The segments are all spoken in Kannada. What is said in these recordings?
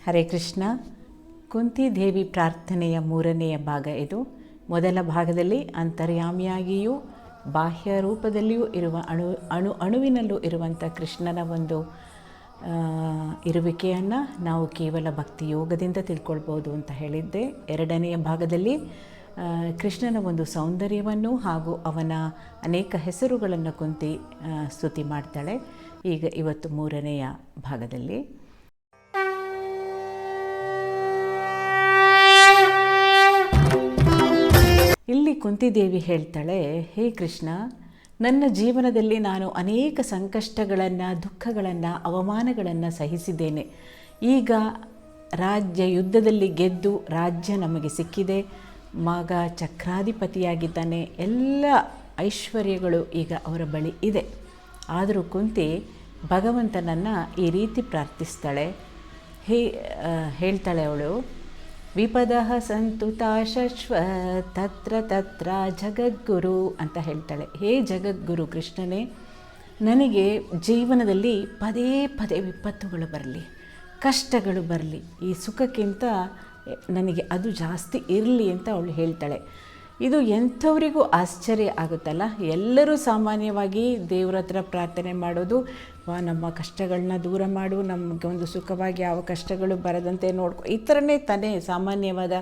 ಹರೇ ಕೃಷ್ಣ. ಕುಂತಿದೇವಿ ಪ್ರಾರ್ಥನೆಯ 3ನೆಯ ಭಾಗ ಇದು. ಮೊದಲ ಭಾಗದಲ್ಲಿ ಅಂತರ್ಯಾಮಿಯಾಗಿಯೂ ಬಾಹ್ಯ ರೂಪದಲ್ಲಿಯೂ ಇರುವ ಅಣುವಿನಲ್ಲೂ ಇರುವಂಥ ಕೃಷ್ಣನ ಒಂದು ಇರುವಿಕೆಯನ್ನು ನಾವು ಕೇವಲ ಭಕ್ತಿ ಯೋಗದಿಂದ ತಿಳ್ಕೊಳ್ಬೋದು ಅಂತ ಹೇಳಿದ್ದೆ. 2ನೆಯ ಭಾಗದಲ್ಲಿ ಕೃಷ್ಣನ ಒಂದು ಸೌಂದರ್ಯವನ್ನು ಹಾಗೂ ಅವನ ಅನೇಕ ಹೆಸರುಗಳನ್ನು ಕುಂತಿ ಸ್ತುತಿ ಮಾಡ್ತಾಳೆ. ಈಗ ಇವತ್ತು 3ನೆಯ ಭಾಗದಲ್ಲಿ ಇಲ್ಲಿ ಕುಂತಿದೇವಿ ಹೇಳ್ತಾಳೆ, ಹೇ ಕೃಷ್ಣ, ನನ್ನ ಜೀವನದಲ್ಲಿ ನಾನು ಅನೇಕ ಸಂಕಷ್ಟಗಳನ್ನು, ದುಃಖಗಳನ್ನು, ಅವಮಾನಗಳನ್ನು ಸಹಿಸಿದ್ದೇನೆ. ಈಗ ರಾಜ್ಯ ಯುದ್ಧದಲ್ಲಿ ಗೆದ್ದು ರಾಜ್ಯ ನಮಗೆ ಸಿಕ್ಕಿದೆ. ಮಗ ಚಕ್ರಾಧಿಪತಿಯಾಗಿದ್ದಾನೆ. ಎಲ್ಲ ಐಶ್ವರ್ಯಗಳು ಈಗ ಅವರ ಬಳಿ ಇದೆ. ಆದರೂ ಕುಂತಿ ಭಗವಂತನನ್ನು ಈ ರೀತಿ ಪ್ರಾರ್ಥಿಸ್ತಾಳೆ. ಹೇಳ್ತಾಳೆ ಅವಳು, ವಿಪದಃ ಸಂತು ತಾಶಶ್ವ ತತ್ರ ತತ್ರ ಜಗದ್ಗುರು ಅಂತ ಹೇಳ್ತಾಳೆ. ಹೇ ಜಗದ್ಗುರು ಕೃಷ್ಣನೇ, ನನಗೆ ಜೀವನದಲ್ಲಿ ಪದೇ ಪದೇ ವಿಪತ್ತುಗಳು ಬರಲಿ, ಕಷ್ಟಗಳು ಬರಲಿ, ಈ ಸುಖಕ್ಕಿಂತ ನನಗೆ ಅದು ಜಾಸ್ತಿ ಇರಲಿ ಅಂತ ಅವಳು ಹೇಳ್ತಾಳೆ. ಇದು ಎಂಥವರಿಗೂ ಆಶ್ಚರ್ಯ ಆಗುತ್ತಲ್ಲ. ಎಲ್ಲರೂ ಸಾಮಾನ್ಯವಾಗಿ ದೇವ್ರ ಹತ್ರ ಪ್ರಾರ್ಥನೆ ಮಾಡೋದು, ನಮ್ಮ ಕಷ್ಟಗಳನ್ನ ದೂರ ಮಾಡು, ನಮಗೆ ಒಂದು ಸುಖವಾಗಿ ಯಾವ ಕಷ್ಟಗಳು ಬರದಂತೆ ನೋಡ್ಕೊ, ಈ ಥರನೇ ತಾನೇ ಸಾಮಾನ್ಯವಾದ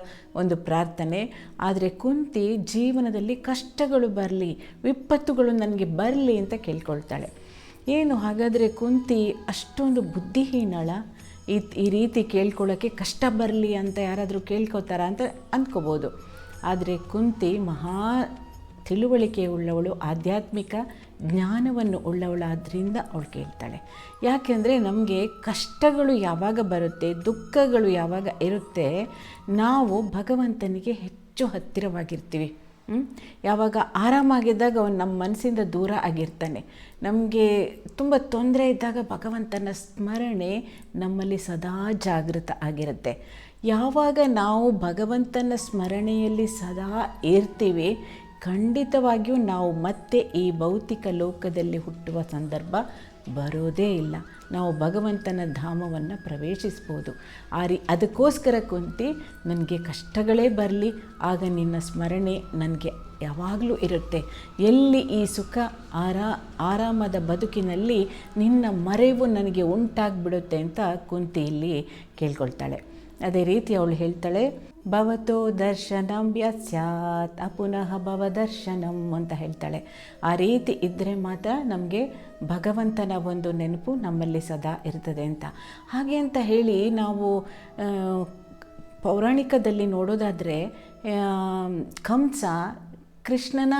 ಒಂದು ಪ್ರಾರ್ಥನೆ. ಆದರೆ ಕುಂತಿ ಜೀವನದಲ್ಲಿ ಕಷ್ಟಗಳು ಬರಲಿ, ವಿಪತ್ತುಗಳು ನನಗೆ ಬರಲಿ ಅಂತ ಕೇಳ್ಕೊಳ್ತಾಳೆ. ಏನು ಹಾಗಾದರೆ ಕುಂತಿ ಅಷ್ಟೊಂದು ಬುದ್ಧಿಹೀನಳ? ಈ ರೀತಿ ಕೇಳ್ಕೊಳ್ಳೋಕ್ಕೆ ಕಷ್ಟ ಬರಲಿ ಅಂತ ಯಾರಾದರೂ ಕೇಳ್ಕೊತಾರ ಅಂತ ಅಂದ್ಕೋಬೋದು. ಆದರೆ ಕುಂತಿ ಮಹಾ ತಿಳುವಳಿಕೆ ಉಳ್ಳವಳು, ಆಧ್ಯಾತ್ಮಿಕ ಜ್ಞಾನವನ್ನು ಉಳ್ಳವಳಾದ್ರಿಂದ ಅವಳು ಕೇಳ್ತಾಳೆ. ಯಾಕೆಂದರೆ ನಮಗೆ ಕಷ್ಟಗಳು ಯಾವಾಗ ಬರುತ್ತೆ, ದುಃಖಗಳು ಯಾವಾಗ ಇರುತ್ತೆ, ನಾವು ಭಗವಂತನಿಗೆ ಹೆಚ್ಚು ಹತ್ತಿರವಾಗಿರ್ತೀವಿ. ಯಾವಾಗ ಆರಾಮಾಗಿದ್ದಾಗ ಅವನು ನಮ್ಮ ಮನಸ್ಸಿಂದ ದೂರ ಆಗಿರ್ತಾನೆ. ನಮಗೆ ತುಂಬ ತೊಂದರೆ ಇದ್ದಾಗ ಭಗವಂತನ ಸ್ಮರಣೆ ನಮ್ಮಲ್ಲಿ ಸದಾ ಜಾಗೃತ ಆಗಿರುತ್ತೆ. ಯಾವಾಗ ನಾವು ಭಗವಂತನ ಸ್ಮರಣೆಯಲ್ಲಿ ಸದಾ ಇರ್ತೀವಿ, ಖಂಡಿತವಾಗಿಯೂ ನಾವು ಮತ್ತೆ ಈ ಭೌತಿಕ ಲೋಕದಲ್ಲಿ ಹುಟ್ಟುವ ಸಂದರ್ಭ ಬರೋದೇ ಇಲ್ಲ. ನಾವು ಭಗವಂತನ ಧಾಮವನ್ನು ಪ್ರವೇಶಿಸ್ಬೋದು. ಅದಕ್ಕೋಸ್ಕರ ಕುಂತಿ, ನನಗೆ ಕಷ್ಟಗಳೇ ಬರಲಿ, ಆಗ ನಿನ್ನ ಸ್ಮರಣೆ ನನಗೆ ಯಾವಾಗಲೂ ಇರುತ್ತೆ. ಎಲ್ಲಿ ಈ ಸುಖ ಆರಾಮದ ಬದುಕಿನಲ್ಲಿ ನಿನ್ನ ಮರೆವು ನನಗೆ ಉಂಟಾಗ್ಬಿಡುತ್ತೆ ಅಂತ ಕುಂತಿ ಇಲ್ಲಿ ಕೇಳ್ಕೊಳ್ತಾಳೆ. ಅದೇ ರೀತಿ ಅವಳು ಹೇಳ್ತಾಳೆ, ಭವತೋ ದರ್ಶನಂ ಯಸ್ಯಾತ್ ಅಪುನಃ ಭವದರ್ಶನಂ ಅಂತ ಹೇಳ್ತಾಳೆ. ಆ ರೀತಿ ಇದ್ದರೆ ಮಾತ್ರ ನಮಗೆ ಭಗವಂತನ ಒಂದು ನೆನಪು ನಮ್ಮಲ್ಲಿ ಸದಾ ಇರ್ತದೆ ಅಂತ. ಹಾಗೆ ಅಂತ ಹೇಳಿ ನಾವು ಪೌರಾಣಿಕದಲ್ಲಿ ನೋಡೋದಾದರೆ ಕಂಸ ಕೃಷ್ಣನ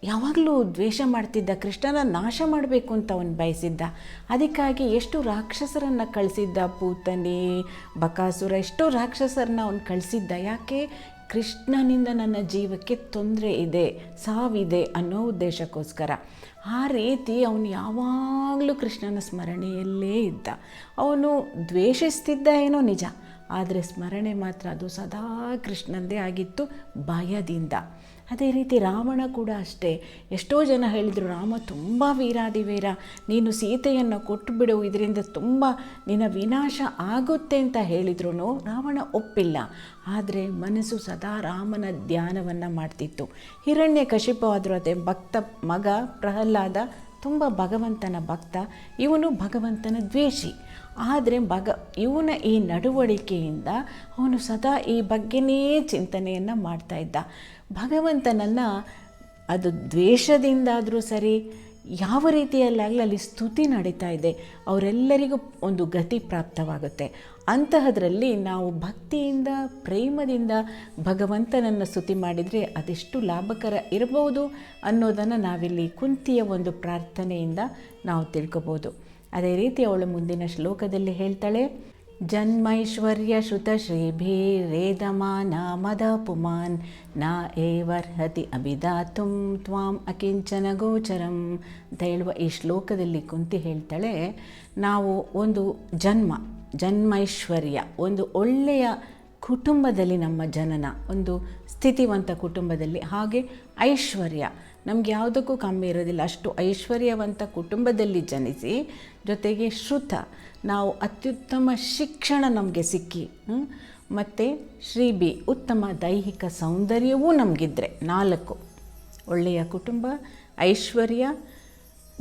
ಯಾವಾಗಲೂ ದ್ವೇಷ ಮಾಡ್ತಿದ್ದ, ಕೃಷ್ಣನ ನಾಶ ಮಾಡಬೇಕು ಅಂತ ಅವನು ಬಯಸಿದ್ದ. ಅದಕ್ಕಾಗಿ ಎಷ್ಟು ರಾಕ್ಷಸರನ್ನು ಕಳಿಸಿದ್ದ, ಪೂತನಿ, ಬಕಾಸುರ, ಎಷ್ಟೋ ರಾಕ್ಷಸರನ್ನ ಅವನು ಕಳಿಸಿದ್ದ. ಯಾಕೆ? ಕೃಷ್ಣನಿಂದ ನನ್ನ ಜೀವಕ್ಕೆ ತೊಂದರೆ ಇದೆ, ಸಾವಿದೆ ಅನ್ನೋ ಉದ್ದೇಶಕ್ಕೋಸ್ಕರ. ಆ ರೀತಿ ಅವನು ಯಾವಾಗಲೂ ಕೃಷ್ಣನ ಸ್ಮರಣೆಯಲ್ಲೇ ಇದ್ದ. ಅವನು ದ್ವೇಷಿಸ್ತಿದ್ದ ಏನೋ ನಿಜ, ಆದರೆ ಸ್ಮರಣೆ ಮಾತ್ರ ಅದು ಸದಾ ಕೃಷ್ಣಂದೇ ಆಗಿತ್ತು, ಭಯದಿಂದ. ಅದೇ ರೀತಿ ರಾವಣ ಕೂಡ ಅಷ್ಟೇ. ಎಷ್ಟೋ ಜನ ಹೇಳಿದರು, ರಾಮ ತುಂಬ ವೀರಾದಿವೀರ, ನೀನು ಸೀತೆಯನ್ನು ಕೊಟ್ಟು ಬಿಡು, ಇದರಿಂದ ತುಂಬ ನಿನ್ನ ವಿನಾಶ ಆಗುತ್ತೆ ಅಂತ ಹೇಳಿದ್ರು ರಾವಣ ಒಪ್ಪಿಲ್ಲ. ಆದರೆ ಮನಸ್ಸು ಸದಾ ರಾಮನ ಧ್ಯಾನವನ್ನು ಮಾಡ್ತಿತ್ತು. ಹಿರಣ್ಯಕಶಿಪು ಆದರೂ ಅದೇ ಭಕ್ತ ಮಗ ಪ್ರಹ್ಲಾದ ತುಂಬ ಭಗವಂತನ ಭಕ್ತ, ಇವನು ಭಗವಂತನ ದ್ವೇಷಿ. ಆದರೆ ಇವನ ಈ ನಡವಳಿಕೆಯಿಂದ ಅವನು ಸದಾ ಈ ಬಗ್ಗೆನೇ ಚಿಂತನೆಯನ್ನು ಮಾಡ್ತಾಯಿದ್ದ. ಭಗವಂತನನ್ನು ಅದು ದ್ವೇಷದಿಂದಾದರೂ ಸರಿ, ಯಾವ ರೀತಿಯಲ್ಲಾಗಲಿ ಅಲ್ಲಿ ಸ್ತುತಿ ನಡೀತಾ ಇದೆ, ಅವರೆಲ್ಲರಿಗೂ ಒಂದು ಗತಿ ಪ್ರಾಪ್ತವಾಗುತ್ತೆ. ಅಂತಹದ್ರಲ್ಲಿ ನಾವು ಭಕ್ತಿಯಿಂದ, ಪ್ರೇಮದಿಂದ ಭಗವಂತನನ್ನು ಸ್ತುತಿ ಮಾಡಿದರೆ ಅದೆಷ್ಟು ಲಾಭಕರ ಇರಬಹುದು ಅನ್ನೋದನ್ನು ನಾವಿಲ್ಲಿ ಕುಂತಿಯ ಒಂದು ಪ್ರಾರ್ಥನೆಯಿಂದ ನಾವು ತಿಳ್ಕೊಬೋದು. ಅದೇ ರೀತಿ ಅವಳು ಮುಂದಿನ ಶ್ಲೋಕದಲ್ಲಿ ಹೇಳ್ತಾಳೆ, ಜನ್ಮೈಶ್ವರ್ಯ ಶ್ರುತ ಶ್ರೀಭಿರೇದಮಾನ ಮದ ಪುಮಾನ್ ನ ಏವರ್ಹತಿ ಅಭಿದಾತುಂ ತ್ವಾಂ ಅಕಿಂಚನ ಗೋಚರಂ ಅಂತ ಹೇಳುವ ಈ ಶ್ಲೋಕದಲ್ಲಿ ಕುಂತಿ ಹೇಳ್ತಾಳೆ, ನಾವು ಒಂದು ಜನ್ಮೈಶ್ವರ್ಯ, ಒಂದು ಒಳ್ಳೆಯ ಕುಟುಂಬದಲ್ಲಿ ನಮ್ಮ ಜನನ, ಒಂದು ಸ್ಥಿತಿವಂತ ಕುಟುಂಬದಲ್ಲಿ, ಹಾಗೆ ಐಶ್ವರ್ಯ, ನಮ್ಗೆ ಯಾವುದಕ್ಕೂ ಕಮ್ಮಿ ಇರೋದಿಲ್ಲ. ಅಷ್ಟು ಐಶ್ವರ್ಯವಂತ ಕುಟುಂಬದಲ್ಲಿ ಜನಿಸಿ, ಜೊತೆಗೆ ಶ್ರುತ, ನಾವು ಅತ್ಯುತ್ತಮ ಶಿಕ್ಷಣ ನಮಗೆ ಸಿಕ್ಕಿ, ಮತ್ತು ಶ್ರೀ ಬಿ, ಉತ್ತಮ ದೈಹಿಕ ಸೌಂದರ್ಯವೂ ನಮಗಿದ್ರೆ, 4 ಒಳ್ಳೆಯ ಕುಟುಂಬ, ಐಶ್ವರ್ಯ,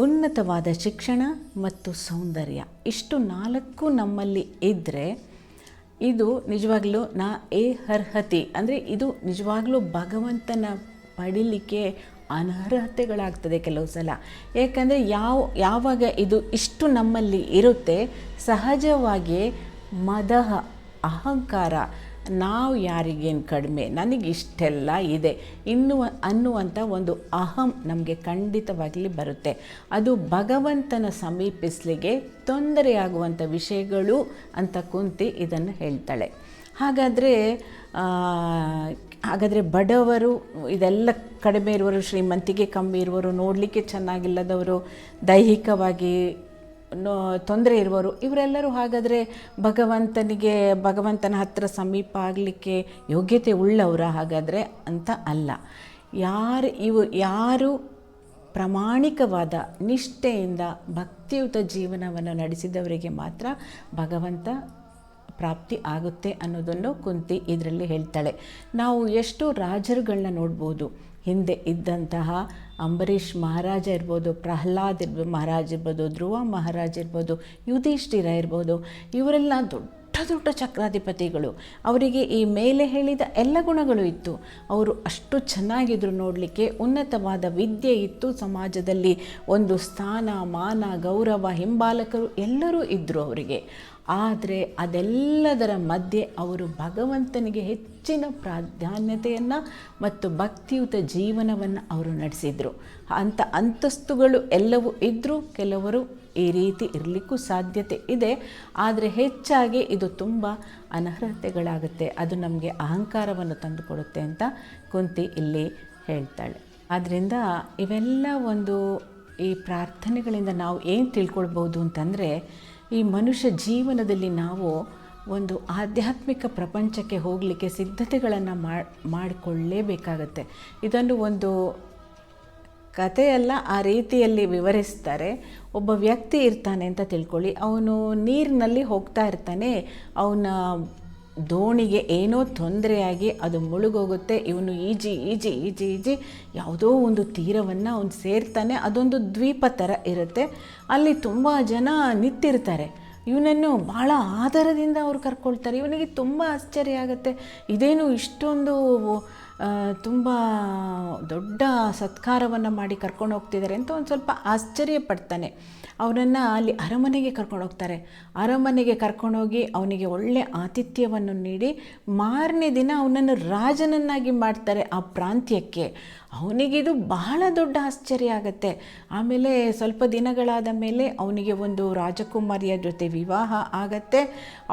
ಉನ್ನತವಾದ ಶಿಕ್ಷಣ ಮತ್ತು ಸೌಂದರ್ಯ, ಇಷ್ಟು 4 ನಮ್ಮಲ್ಲಿ ಇದ್ದರೆ ಇದು ನಿಜವಾಗ್ಲೂ ಅರ್ಹತೆ ಅಂದರೆ ಇದು ನಿಜವಾಗ್ಲೂ ಭಗವಂತನ ಪಡೀಲಿಕ್ಕೆ ಅನರ್ಹತೆಗಳಾಗ್ತದೆ ಕೆಲವು ಸಲ. ಏಕೆಂದರೆ ಯಾವಾಗ ಇದು ಇಷ್ಟು ನಮ್ಮಲ್ಲಿ ಇರುತ್ತೆ, ಸಹಜವಾಗಿ ಮದಹ, ಅಹಂಕಾರ, ನಾವು ಯಾರಿಗೇನು ಕಡಿಮೆ, ನನಗಿಷ್ಟೆಲ್ಲ ಇದೆ ಅನ್ನುವಂಥ ಒಂದು ಅಹಂ ನಮಗೆ ಖಂಡಿತವಾಗಲಿ ಬರುತ್ತೆ. ಅದು ಭಗವಂತನ ಸಮೀಪಿಸಲಿಕ್ಕೆ ತೊಂದರೆಯಾಗುವಂಥ ವಿಷಯಗಳು ಅಂತ ಕುಂತಿ ಇದನ್ನು ಹೇಳ್ತಾಳೆ. ಹಾಗಾದರೆ ಬಡವರು, ಇದೆಲ್ಲ ಕಡಿಮೆ ಇರುವವರು, ಶ್ರೀಮಂತಿಗೆ ಕಮ್ಮಿ ಇರುವವರು, ನೋಡಲಿಕ್ಕೆ ಚೆನ್ನಾಗಿಲ್ಲದವರು, ದೈಹಿಕವಾಗಿ ತೊಂದರೆ ಇರುವವರು, ಇವರೆಲ್ಲರೂ ಹಾಗಾದರೆ ಭಗವಂತನ ಹತ್ತಿರ ಸಮೀಪ ಆಗಲಿಕ್ಕೆ ಯೋಗ್ಯತೆ ಉಳ್ಳವರ ಹಾಗಾದರೆ ಅಂತ ಅಲ್ಲ. ಯಾರು ಪ್ರಾಮಾಣಿಕವಾದ ನಿಷ್ಠೆಯಿಂದ ಭಕ್ತಿಯುತ ಜೀವನವನ್ನು ನಡೆಸಿದವರಿಗೆ ಮಾತ್ರ ಭಗವಂತ ಪ್ರಾಪ್ತಿ ಆಗುತ್ತೆ ಅನ್ನೋದನ್ನು ಕುಂತಿ ಇದರಲ್ಲಿ ಹೇಳ್ತಾಳೆ. ನಾವು ಎಷ್ಟು ರಾಜರುಗಳನ್ನ ನೋಡ್ಬೋದು. ಹಿಂದೆ ಇದ್ದಂತಹ ಅಂಬರೀಷ್ ಮಹಾರಾಜ ಇರ್ಬೋದು, ಪ್ರಹ್ಲಾದ್ ಮಹಾರಾಜ್ ಇರ್ಬೋದು, ಧ್ರುವ ಮಹಾರಾಜ್ ಇರ್ಬೋದು, ಯುಧಿಷ್ಠಿರ ಇರ್ಬೋದು, ಇವರೆಲ್ಲ ದೊಡ್ಡ ದೊಡ್ಡ ಚಕ್ರಾಧಿಪತಿಗಳು. ಅವರಿಗೆ ಈ ಮೇಲೆ ಹೇಳಿದ ಎಲ್ಲ ಗುಣಗಳು ಇತ್ತು. ಅವರು ಅಷ್ಟು ಚೆನ್ನಾಗಿದ್ರು, ನೋಡಲಿಕ್ಕೆ ಉನ್ನತವಾದ ವಿದ್ಯೆ ಇತ್ತು, ಸಮಾಜದಲ್ಲಿ ಒಂದು ಸ್ಥಾನ, ಮಾನ, ಗೌರವ, ಹಿಂಬಾಲಕರು ಎಲ್ಲರೂ ಇದ್ದರು ಅವರಿಗೆ. ಆದರೆ ಅದೆಲ್ಲದರ ಮಧ್ಯೆ ಅವರು ಭಗವಂತನಿಗೆ ಹೆಚ್ಚಿನ ಪ್ರಾಧಾನ್ಯತೆಯನ್ನು ಮತ್ತು ಭಕ್ತಿಯುತ ಜೀವನವನ್ನು ಅವರು ನಡೆಸಿದರು. ಅಂತಸ್ತುಗಳು ಎಲ್ಲವೂ ಇದ್ದರೂ ಕೆಲವರು ಈ ರೀತಿ ಇರಲಿಕ್ಕೂ ಸಾಧ್ಯತೆ ಇದೆ. ಆದರೆ ಹೆಚ್ಚಾಗಿ ಇದು ತುಂಬ ಅನರ್ಹತೆಗಳಾಗುತ್ತೆ, ಅದು ನಮಗೆ ಅಹಂಕಾರವನ್ನು ತಂದುಕೊಡುತ್ತೆ ಅಂತ ಕುಂತಿ ಇಲ್ಲಿ ಹೇಳ್ತಾಳೆ. ಆದ್ದರಿಂದ ಇವೆಲ್ಲ ಈ ಪ್ರಾರ್ಥನೆಗಳಿಂದ ನಾವು ಏನು ತಿಳ್ಕೊಳ್ಬೋದು ಅಂತಂದರೆ, ಈ ಮನುಷ್ಯ ಜೀವನದಲ್ಲಿ ನಾವು ಒಂದು ಆಧ್ಯಾತ್ಮಿಕ ಪ್ರಪಂಚಕ್ಕೆ ಹೋಗಲಿಕ್ಕೆ ಸಿದ್ಧತೆಗಳನ್ನು ಮಾಡಿಕೊಳ್ಳಲೇಬೇಕಾಗತ್ತೆ. ಇದನ್ನು ಒಂದು ಕಥೆಯಲ್ಲ, ಆ ರೀತಿಯಲ್ಲಿ ವಿವರಿಸ್ತಾರೆ. ಒಬ್ಬ ವ್ಯಕ್ತಿ ಇರ್ತಾನೆ ಅಂತ ತಿಳ್ಕೊಳ್ಳಿ. ಅವನು ನೀರಿನಲ್ಲಿ ಹೋಗ್ತಾ ಇರ್ತಾನೆ, ಅವನ ದೋಣಿಗೆ ಏನೋ ತೊಂದರೆಯಾಗಿ ಅದು ಮುಳುಗೋಗುತ್ತೆ. ಇವನು ಈಜಿ ಯಾವುದೋ ಒಂದು ತೀರವನ್ನು ಅವನು ಸೇರ್ತಾನೆ. ಅದೊಂದು ದ್ವೀಪ ಥರ ಇರುತ್ತೆ. ಅಲ್ಲಿ ತುಂಬ ಜನ ನಿಂತಿರ್ತಾರೆ. ಇವನನ್ನು ಭಾಳ ಆದರದಿಂದ ಅವರು ಕರ್ಕೊಳ್ತಾರೆ. ಇವನಿಗೆ ತುಂಬ ಆಶ್ಚರ್ಯ ಆಗುತ್ತೆ, ಇದೇನು ಇಷ್ಟೊಂದು ತುಂಬ ದೊಡ್ಡ ಸತ್ಕಾರವನ್ನು ಮಾಡಿ ಕರ್ಕೊಂಡು ಹೋಗ್ತಿದ್ದಾರೆ ಅಂತ ಒಂದು ಸ್ವಲ್ಪ ಆಶ್ಚರ್ಯಪಡ್ತಾನೆ. ಅವನನ್ನು ಅಲ್ಲಿ ಅರಮನೆಗೆ ಕರ್ಕೊಂಡು ಹೋಗ್ತಾರೆ. ಅರಮನೆಗೆ ಕರ್ಕೊಂಡೋಗಿ ಅವನಿಗೆ ಒಳ್ಳೆಯ ಆತಿಥ್ಯವನ್ನು ನೀಡಿ ಮಾರನೇ ದಿನ ಅವನನ್ನು ರಾಜನನ್ನಾಗಿ ಮಾಡ್ತಾರೆ ಆ ಪ್ರಾಂತ್ಯಕ್ಕೆ. ಅವನಿಗಿದು ಬಹಳ ದೊಡ್ಡ ಆಶ್ಚರ್ಯ ಆಗುತ್ತೆ. ಆಮೇಲೆ ಸ್ವಲ್ಪ ದಿನಗಳಾದ ಮೇಲೆ ಅವನಿಗೆ ಒಂದು ರಾಜಕುಮಾರಿಯ ಜೊತೆ ವಿವಾಹ ಆಗತ್ತೆ.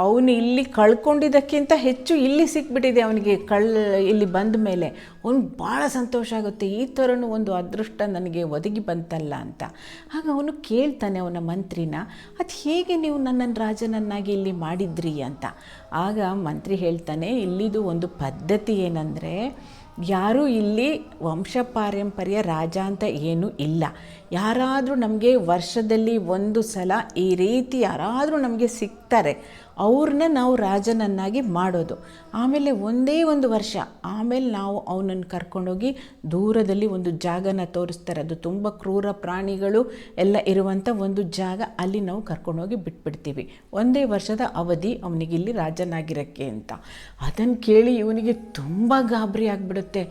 ಅವನು ಇಲ್ಲಿ ಕಳ್ಕೊಂಡಿದ್ದಕ್ಕಿಂತ ಹೆಚ್ಚು ಇಲ್ಲಿ ಸಿಕ್ಬಿಟ್ಟಿದೆ ಅವನಿಗೆ. ಇಲ್ಲಿ ಬಂದ ಮೇಲೆ ಅವನಿಗೆ ಭಾಳ ಸಂತೋಷ ಆಗುತ್ತೆ, ಈ ಥರನೂ ಒಂದು ಅದೃಷ್ಟ ನನಗೆ ಒದಗಿ ಬಂತಲ್ಲ ಅಂತ. ಆಗ ಅವನು ಕೇಳ್ತಾನೆ ಅವನ ಮಂತ್ರಿನ, ಅದು ಹೇಗೆ ನೀವು ನನ್ನನ್ನು ರಾಜನನ್ನಾಗಿ ಇಲ್ಲಿ ಮಾಡಿದ್ರಿ ಅಂತ. ಆಗ ಮಂತ್ರಿ ಹೇಳ್ತಾನೆ, ಇಲ್ಲಿದು ಒಂದು ಪದ್ಧತಿ ಏನಂದರೆ, ಯಾರೂ ಇಲ್ಲಿ ವಂಶಪಾರಂಪರ್ಯ ರಾಜ ಅಂತ ಏನೂ ಇಲ್ಲ. ಯಾರಾದರೂ ನಮಗೆ ವರ್ಷದಲ್ಲಿ ಒಂದು ಸಲ ಈ ರೀತಿ ಯಾರಾದರೂ ನಮಗೆ ಸಿಗ್ತಾರೆ, ಅವ್ರನ್ನ ನಾವು ರಾಜನನ್ನಾಗಿ ಮಾಡೋದು. ಆಮೇಲೆ ಒಂದೇ ಒಂದು ವರ್ಷ ಆಮೇಲೆ ನಾವು ಅವನನ್ನು ಕರ್ಕೊಂಡೋಗಿ ದೂರದಲ್ಲಿ ಒಂದು ಜಾಗನ ತೋರಿಸ್ತಾರೆ. ಅದು ತುಂಬ ಕ್ರೂರ ಪ್ರಾಣಿಗಳು ಎಲ್ಲ ಇರುವಂಥ ಒಂದು ಜಾಗ. ಅಲ್ಲಿ ನಾವು ಕರ್ಕೊಂಡೋಗಿ ಬಿಟ್ಬಿಡ್ತೀವಿ. ಒಂದೇ ವರ್ಷದ ಅವಧಿ ಅವನಿಗೆ ಇಲ್ಲಿ ರಾಜನಾಗಿರೋಕ್ಕೆ ಅಂತ. ಅದನ್ನು ಕೇಳಿ ಇವನಿಗೆ ತುಂಬ ಗಾಬರಿ ಆಗಿಬಿಡುತ್ತೆ.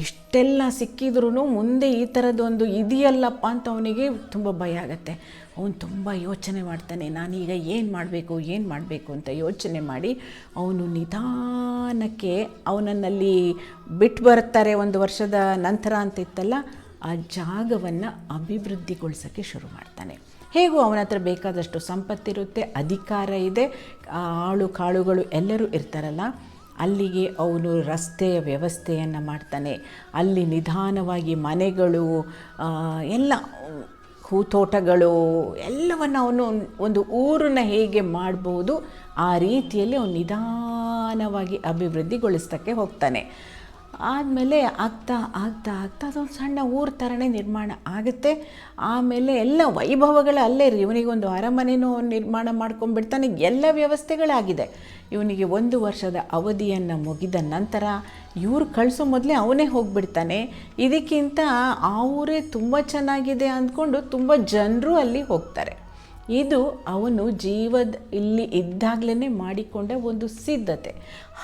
ಇಷ್ಟೆಲ್ಲ ಸಿಕ್ಕಿದ್ರೂ ಮುಂದೆ ಈ ಥರದೊಂದು ಇದೆಯಲ್ಲಪ್ಪ ಅಂತ ಅವನಿಗೆ ತುಂಬ ಭಯ ಆಗುತ್ತೆ. ಅವನು ತುಂಬ ಯೋಚನೆ ಮಾಡ್ತಾನೆ, ನಾನೀಗ ಏನು ಮಾಡಬೇಕು ಅಂತ ಯೋಚನೆ ಮಾಡಿ ಅವನು ನಿಧಾನಕ್ಕೆ ಅವನನ್ನಲ್ಲಿ ಬಿಟ್ಟು ಬರ್ತಾರೆ. ಒಂದು ವರ್ಷದ ನಂತರ ಅಂತ ಇತ್ತಲ್ಲ, ಆ ಜಾಗವನ್ನು ಅಭಿವೃದ್ಧಿಗೊಳಿಸೋಕ್ಕೆ ಶುರು ಮಾಡ್ತಾನೆ. ಹೇಗೂ ಅವನ ಹತ್ರ ಬೇಕಾದಷ್ಟು ಸಂಪತ್ತಿರುತ್ತೆ, ಅಧಿಕಾರ ಇದೆ, ಆಳು ಕಾಳುಗಳು ಎಲ್ಲರೂ ಇರ್ತಾರಲ್ಲ. ಅಲ್ಲಿಗೆ ಅವನು ರಸ್ತೆಯ ವ್ಯವಸ್ಥೆಯನ್ನು ಮಾಡ್ತಾನೆ. ಅಲ್ಲಿ ನಿಧಾನವಾಗಿ ಮನೆಗಳು, ಎಲ್ಲ ಹೂತೋಟಗಳು ಎಲ್ಲವನ್ನು ಅವನು ಒಂದು ಊರನ್ನ ಹೇಗೆ ಮಾಡ್ಬೋದು ಆ ರೀತಿಯಲ್ಲಿ ಅವನು ನಿಧಾನವಾಗಿ ಅಭಿವೃದ್ಧಿಗೊಳಿಸೋಕ್ಕೆ ಹೋಗ್ತಾನೆ. ಆದಮೇಲೆ ಆಗ್ತಾ ಆಗ್ತಾ ಆಗ್ತಾ ಅದೊಂದು ಸಣ್ಣ ಊರು ಥರನೇ ನಿರ್ಮಾಣ ಆಗುತ್ತೆ. ಆಮೇಲೆ ಎಲ್ಲ ವೈಭವಗಳು ಅಲ್ಲೇ ರೀ. ಇವನಿಗೊಂದು ಅರಮನೆನೂ ನಿರ್ಮಾಣ ಮಾಡ್ಕೊಂಡ್ಬಿಡ್ತಾನೆ, ಎಲ್ಲ ವ್ಯವಸ್ಥೆಗಳಾಗಿದೆ. ಇವನಿಗೆ 1 ವರ್ಷದ ಅವಧಿಯನ್ನು ಮುಗಿದ ನಂತರ ಇವ್ರು ಕಳಿಸೋ ಮೊದಲೇ ಅವನೇ ಹೋಗಿಬಿಡ್ತಾನೆ. ಇದಕ್ಕಿಂತ ಆ ಊರೇ ತುಂಬ ಚೆನ್ನಾಗಿದೆ ಅಂದ್ಕೊಂಡು ತುಂಬ ಜನರು ಅಲ್ಲಿ ಹೋಗ್ತಾರೆ. ಇದು ಅವನು ಇಲ್ಲಿ ಇದ್ದಾಗಲೇ ಮಾಡಿಕೊಂಡ ಒಂದು ಸಿದ್ಧತೆ.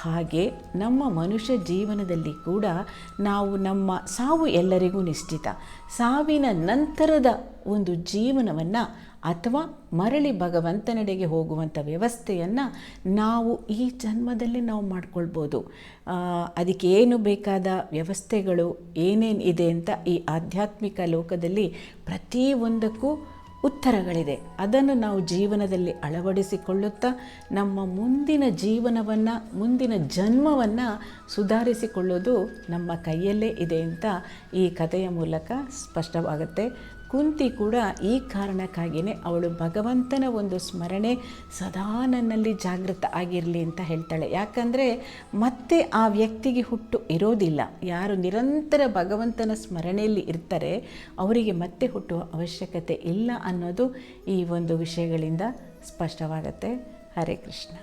ಹಾಗೆ ನಮ್ಮ ಮನುಷ್ಯ ಜೀವನದಲ್ಲಿ ಕೂಡ ನಮ್ಮ ಸಾವು ಎಲ್ಲರಿಗೂ ನಿಶ್ಚಿತ. ಸಾವಿನ ನಂತರದ ಒಂದು ಜೀವನವನ್ನು ಅಥವಾ ಮರಳಿ ಭಗವಂತನೆಡೆಗೆ ಹೋಗುವಂಥ ವ್ಯವಸ್ಥೆಯನ್ನು ನಾವು ಈ ಜನ್ಮದಲ್ಲೇ ನಾವು ಮಾಡ್ಕೊಳ್ಬೋದು. ಅದಕ್ಕೆ ಏನು ಬೇಕಾದ ವ್ಯವಸ್ಥೆಗಳು ಏನೇನು ಇದೆ ಅಂತ ಈ ಆಧ್ಯಾತ್ಮಿಕ ಲೋಕದಲ್ಲಿ ಪ್ರತಿಯೊಂದಕ್ಕೂ ಉತ್ತರಗಳಿದೆ. ಅದನ್ನು ನಾವು ಜೀವನದಲ್ಲಿ ಅಳವಡಿಸಿಕೊಳ್ಳುತ್ತಾ ನಮ್ಮ ಮುಂದಿನ ಜೀವನವನ್ನು, ಮುಂದಿನ ಜನ್ಮವನ್ನು ಸುಧಾರಿಸಿಕೊಳ್ಳೋದು ನಮ್ಮ ಕೈಯಲ್ಲೇ ಇದೆ ಅಂತ ಈ ಕಥೆಯ ಮೂಲಕ ಸ್ಪಷ್ಟವಾಗುತ್ತೆ. ಕುಂತಿ ಕೂಡ ಈ ಕಾರಣಕ್ಕಾಗಿಯೇ ಅವಳು ಭಗವಂತನ ಒಂದು ಸ್ಮರಣೆ ಸದಾ ನನ್ನಲ್ಲಿ ಜಾಗೃತ ಆಗಿರಲಿ ಅಂತ ಹೇಳ್ತಾಳೆ. ಯಾಕಂದರೆ ಮತ್ತೆ ಆ ವ್ಯಕ್ತಿಗೆ ಹುಟ್ಟು ಇರೋದಿಲ್ಲ. ಯಾರು ನಿರಂತರ ಭಗವಂತನ ಸ್ಮರಣೆಯಲ್ಲಿ ಇರ್ತಾರೆ ಅವರಿಗೆ ಮತ್ತೆ ಹುಟ್ಟುವ ಅವಶ್ಯಕತೆ ಇಲ್ಲ ಅನ್ನೋದು ಈ ಒಂದು ವಿಷಯಗಳಿಂದ ಸ್ಪಷ್ಟವಾಗುತ್ತೆ. ಹರೇ ಕೃಷ್ಣ.